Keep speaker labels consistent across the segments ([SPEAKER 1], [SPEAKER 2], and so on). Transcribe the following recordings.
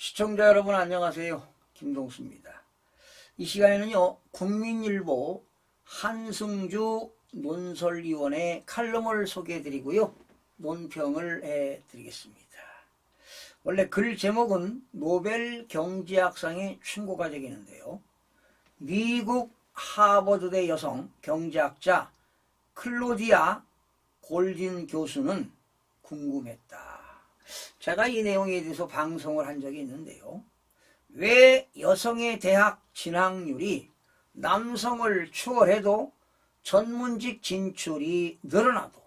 [SPEAKER 1] 시청자 여러분 안녕하세요. 김동수입니다. 이 시간에는요, 국민일보 한승주 논설위원의 칼럼을 소개해드리고요, 논평을 해드리겠습니다. 원래 글 제목은 노벨 경제학상에 충고가 되겠는데요. 미국 하버드대 여성 경제학자 클로디아 골딘 교수는 궁금했다. 제가 이 내용에 대해서 방송을 한 적이 있는데요. 왜 여성의 대학 진학률이 남성을 추월해도 전문직 진출이 늘어나도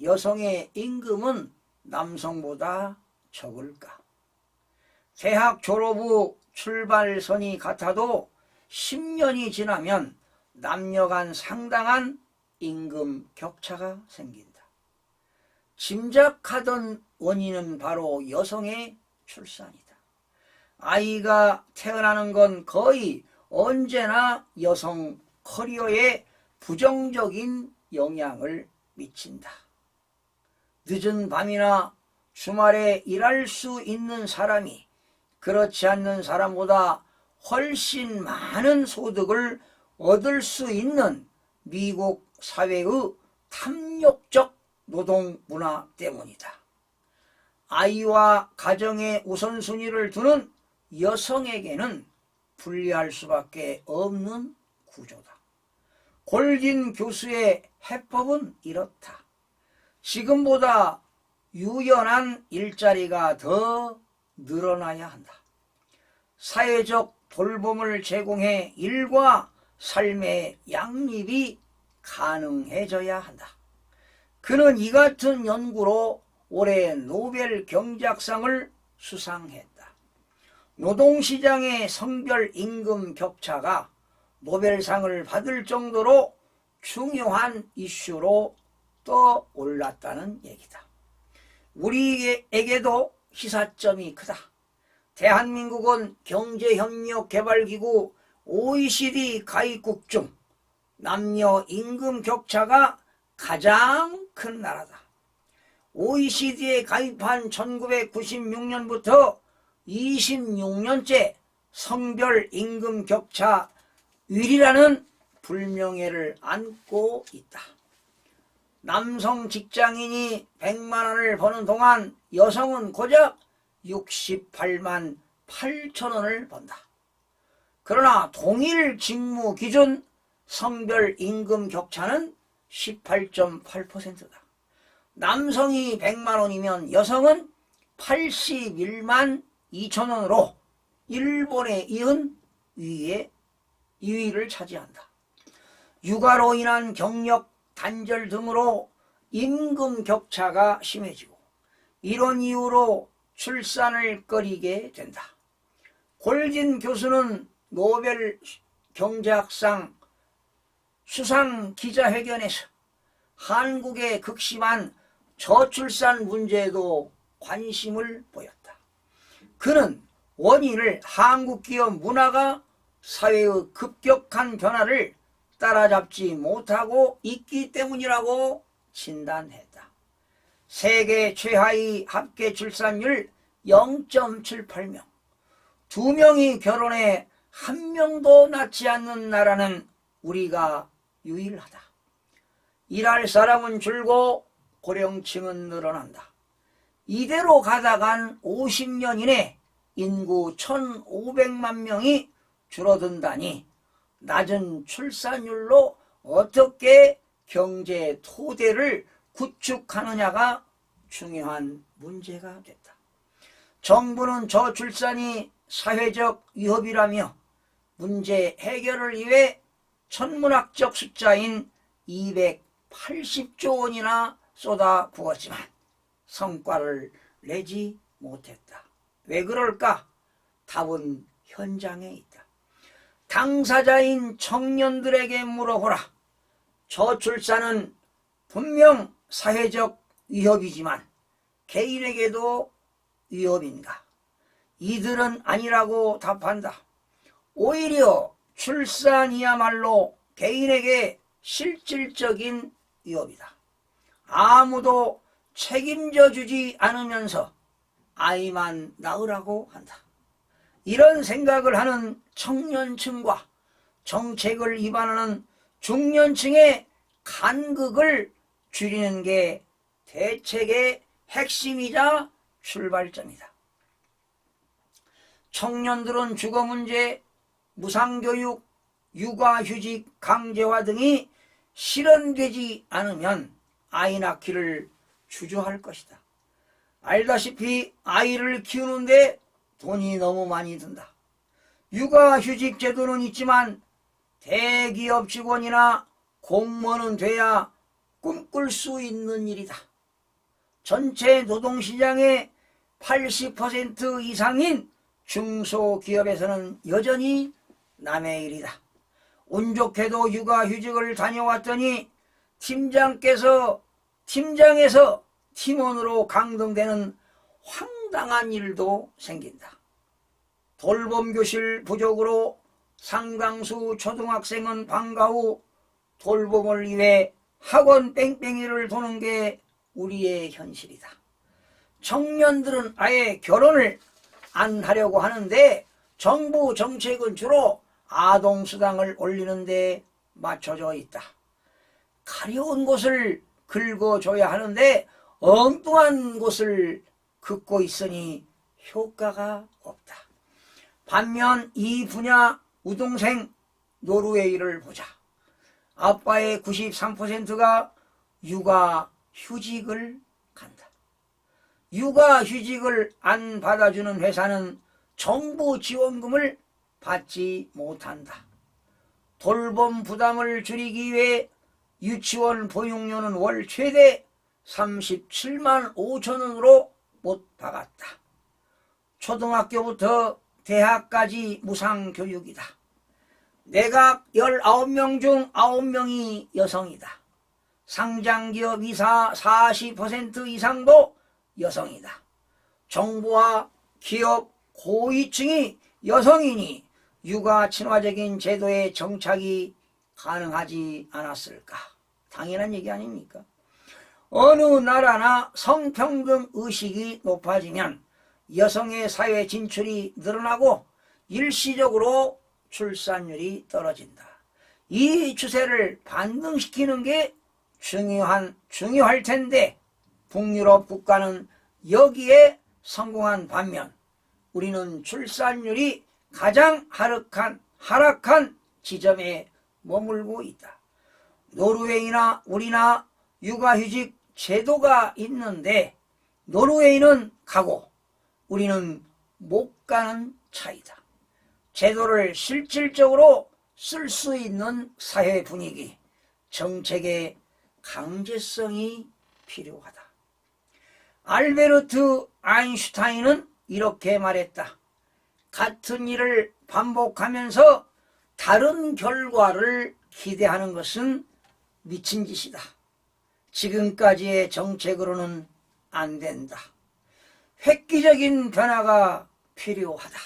[SPEAKER 1] 여성의 임금은 남성보다 적을까? 대학 졸업 후 출발선이 같아도 10년이 지나면 남녀 간 상당한 임금 격차가 생긴다. 짐작하던 원인은 바로 여성의 출산이다. 아이가 태어나는 건 거의 언제나 여성 커리어에 부정적인 영향을 미친다. 늦은 밤이나 주말에 일할 수 있는 사람이 그렇지 않는 사람보다 훨씬 많은 소득을 얻을 수 있는 미국 사회의 탐욕적 노동 문화 때문이다. 아이와 가정의 우선순위를 두는 여성에게는 불리할 수밖에 없는 구조다. 골딘 교수의 해법은 이렇다. 지금보다 유연한 일자리가 더 늘어나야 한다. 사회적 돌봄을 제공해 일과 삶의 양립이 가능해져야 한다. 그는 이 같은 연구로 올해 노벨 경제학상을 수상했다. 노동시장의 성별 임금 격차가 노벨상을 받을 정도로 중요한 이슈로 떠올랐다는 얘기다. 우리에게도 시사점이 크다. 대한민국은 경제협력개발기구 OECD 가입국 중 남녀 임금 격차가 가장 큰 나라다. OECD에 가입한 1996년부터 26년째 성별 임금 격차 1위라는 불명예를 안고 있다. 남성 직장인이 100만 원을 버는 동안 여성은 고작 68만 8천 원을 번다. 그러나 동일 직무 기준 성별 임금 격차는 18.8%다. 남성이 100만 원이면 여성은 81만 2천 원으로 일본에 이은 2위를 차지한다. 육아로 인한 경력 단절 등으로 임금 격차가 심해지고 이런 이유로 출산을 꺼리게 된다. 골딘 교수는 노벨 경제학상 수상 기자회견에서 한국의 극심한 저출산 문제에도 관심을 보였다. 그는 원인을 한국 기업 문화가 사회의 급격한 변화를 따라잡지 못하고 있기 때문이라고 진단했다. 세계 최하위 합계 출산율 0.78명, 2명이 결혼해 1명도 낳지 않는 나라는 우리가 유일하다. 일할 사람은 줄고 고령층은 늘어난다. 이대로 가다간 50년 이내 인구 1,500만 명이 줄어든다니 낮은 출산율로 어떻게 경제 토대를 구축하느냐가 중요한 문제가 됐다. 정부는 저출산이 사회적 위협이라며 문제 해결을 위해 천문학적 숫자인 280조 원이나 쏟아부었지만 성과를 내지 못했다. 왜 그럴까? 답은 현장에 있다. 당사자인 청년들에게 물어보라. 저출산은 분명 사회적 위협이지만 개인에게도 위협인가? 이들은 아니라고 답한다. 오히려 출산이야말로 개인에게 실질적인 위협이다. 아무도 책임져 주지 않으면서 아이만 낳으라고 한다. 이런 생각을 하는 청년층과 정책을 위반하는 중년층의 간극을 줄이는 게 대책의 핵심이자 출발점이다. 청년들은 주거 문제, 무상교육, 육아휴직 강제화 등이 실현되지 않으면 아이 낳기를 주저할 것이다. 알다시피 아이를 키우는데 돈이 너무 많이 든다. 육아휴직 제도는 있지만 대기업 직원이나 공무원은 돼야 꿈꿀 수 있는 일이다. 전체 노동시장의 80% 이상인 중소기업에서는 여전히 남의 일이다. 운 좋게도 육아휴직을 다녀왔더니 팀장에서 팀원으로 강등되는 황당한 일도 생긴다. 돌봄교실 부족으로 상당수 초등학생은 방과 후 돌봄을 위해 학원 뺑뺑이를 도는 게 우리의 현실이다. 청년들은 아예 결혼을 안 하려고 하는데 정부 정책은 주로 아동수당을 올리는 데 맞춰져 있다. 가려운 곳을 긁어줘야 하는데 엉뚱한 곳을 긋고 있으니 효과가 없다. 반면 이 분야 우등생 노르웨이를 보자. 아빠의 93%가 육아휴직을 간다. 육아휴직을 안 받아주는 회사는 정부 지원금을 받지 못한다. 돌봄 부담을 줄이기 위해 유치원 보육료는 월 최대 37만 5천 원으로 못 박았다. 초등학교부터 대학까지 무상교육이다. 내각 19명 중 9명이 여성이다. 상장기업 이사 40% 이상도 여성이다. 정부와 기업 고위층이 여성이니 육아 친화적인 제도의 정착이 가능하지 않았을까? 당연한 얘기 아닙니까? 어느 나라나 성평등 의식이 높아지면 여성의 사회 진출이 늘어나고 일시적으로 출산율이 떨어진다. 이 추세를 반등시키는 게 중요할 텐데 북유럽 국가는 여기에 성공한 반면 우리는 출산율이 가장 하락한 지점에 머물고 있다. 노르웨이나 우리나 육아휴직 제도가 있는데 노르웨이는 가고 우리는 못 가는 차이다. 제도를 실질적으로 쓸 수 있는 사회 분위기, 정책의 강제성이 필요하다. 알베르트 아인슈타인은 이렇게 말했다. 같은 일을 반복하면서 다른 결과를 기대하는 것은 미친 짓이다. 지금까지의 정책으로는 안 된다. 획기적인 변화가 필요하다.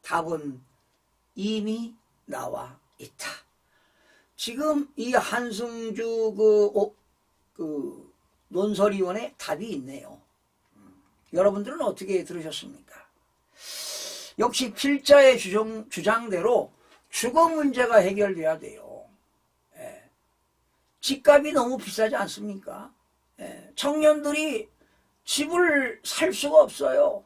[SPEAKER 1] 답은 이미 나와 있다. 지금 이 한승주 논설위원의 답이 있네요. 여러분들은 어떻게 들으셨습니까? 역시 필자의 주장대로 주거 문제가 해결돼야 돼요. 집값이 너무 비싸지 않습니까? 청년들이 집을 살 수가 없어요.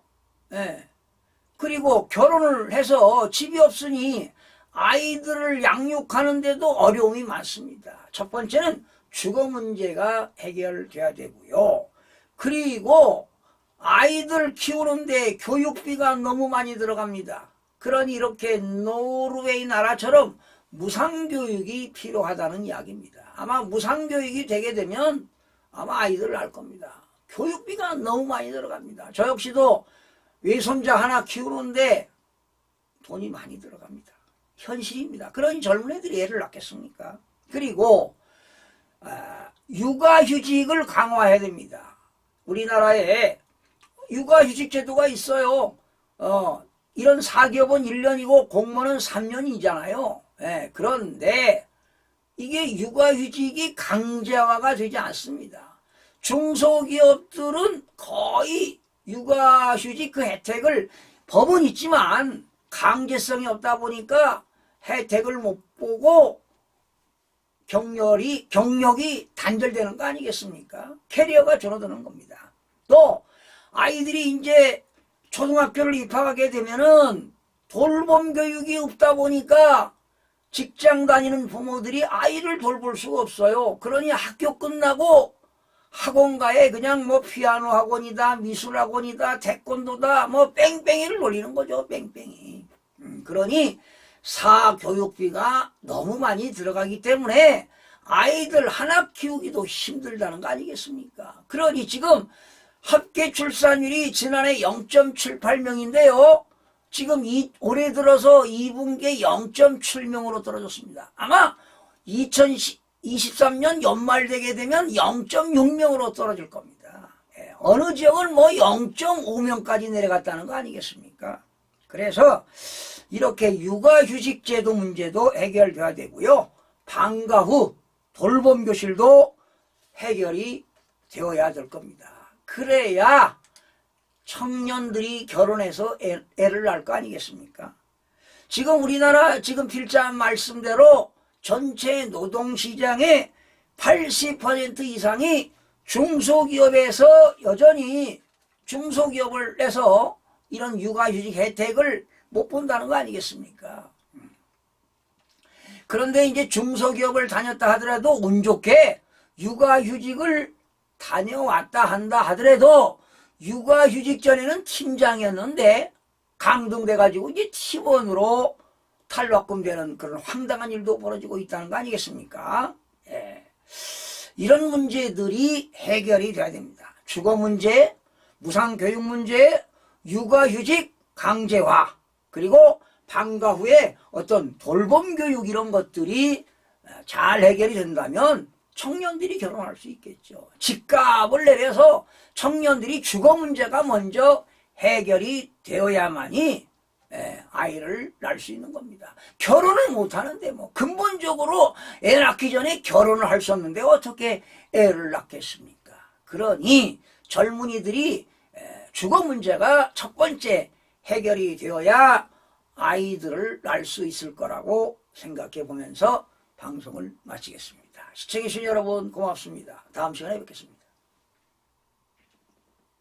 [SPEAKER 1] 그리고 결혼을 해서 집이 없으니 아이들을 양육하는데도 어려움이 많습니다. 첫 번째는 주거 문제가 해결돼야 되고요. 그리고 아이들 키우는데 교육비가 너무 많이 들어갑니다. 그러니 이렇게 노르웨이 나라처럼 무상교육이 필요하다는 이야기입니다. 아마 무상교육이 되게 되면 아마 아이들을 낳을 겁니다. 교육비가 너무 많이 들어갑니다. 저 역시도 외손자 하나 키우는데 돈이 많이 들어갑니다. 현실입니다. 그러니 젊은 애들이 애를 낳겠습니까? 그리고 육아휴직을 강화해야 됩니다. 우리나라에 육아휴직 제도가 있어요. 이런 사기업은 1년이고 공무원은 3년이잖아요. 그런데 이게 육아휴직이 강제화가 되지 않습니다. 중소기업들은 거의 육아휴직 그 혜택을 법은 있지만 강제성이 없다 보니까 혜택을 못 보고 경력이 단절되는 거 아니겠습니까? 캐리어가 줄어드는 겁니다. 또 아이들이 이제 초등학교를 입학하게 되면은 돌봄 교육이 없다 보니까 직장 다니는 부모들이 아이를 돌볼 수가 없어요. 그러니 학교 끝나고 학원가에 그냥 뭐 피아노 학원이다, 미술 학원이다, 태권도다, 뭐 뺑뺑이를 놀리는 거죠. 뺑뺑이. 그러니 사교육비가 너무 많이 들어가기 때문에 아이들 하나 키우기도 힘들다는 거 아니겠습니까? 그러니 지금 합계 출산율이 지난해 0.78명인데요. 지금 올해 들어서 2분기에 0.7명으로 떨어졌습니다. 아마 2023년 연말 되게 되면 0.6명으로 떨어질 겁니다. 어느 지역은 뭐 0.5명까지 내려갔다는 거 아니겠습니까? 그래서 이렇게 육아휴직 제도 문제도 해결돼야 되고요. 방과 후 돌봄 교실도 해결이 되어야 될 겁니다. 그래야 청년들이 결혼해서 애를 낳을 거 아니겠습니까? 지금 우리나라 지금 필장 말씀대로 전체 노동시장의 80% 이상이 중소기업에서 여전히 중소기업을 내서 이런 육아휴직 혜택을 못 본다는 거 아니겠습니까? 그런데 이제 중소기업을 다녔다 하더라도 운 좋게 육아휴직을 다녀왔다 한다 하더라도 육아휴직 전에는 팀장이었는데 강등돼가지고 이제 팀원으로 탈바꿈되는 그런 황당한 일도 벌어지고 있다는 거 아니겠습니까? 예. 이런 문제들이 해결이 돼야 됩니다. 주거 문제, 무상교육 문제, 육아휴직 강제화, 그리고 방과 후에 어떤 돌봄 교육 이런 것들이 잘 해결이 된다면 청년들이 결혼할 수 있겠죠. 집값을 내려서 청년들이 주거 문제가 먼저 해결이 되어야만이 아이를 낳을 수 있는 겁니다. 결혼을 못하는데 뭐 근본적으로 애 낳기 전에 결혼을 할 수 없는데 어떻게 애를 낳겠습니까? 그러니 젊은이들이 주거 문제가 첫 번째 해결이 되어야 아이들을 낳을 수 있을 거라고 생각해 보면서 방송을 마치겠습니다. 시청해주신 여러분 고맙습니다. 다음 시간에 뵙겠습니다.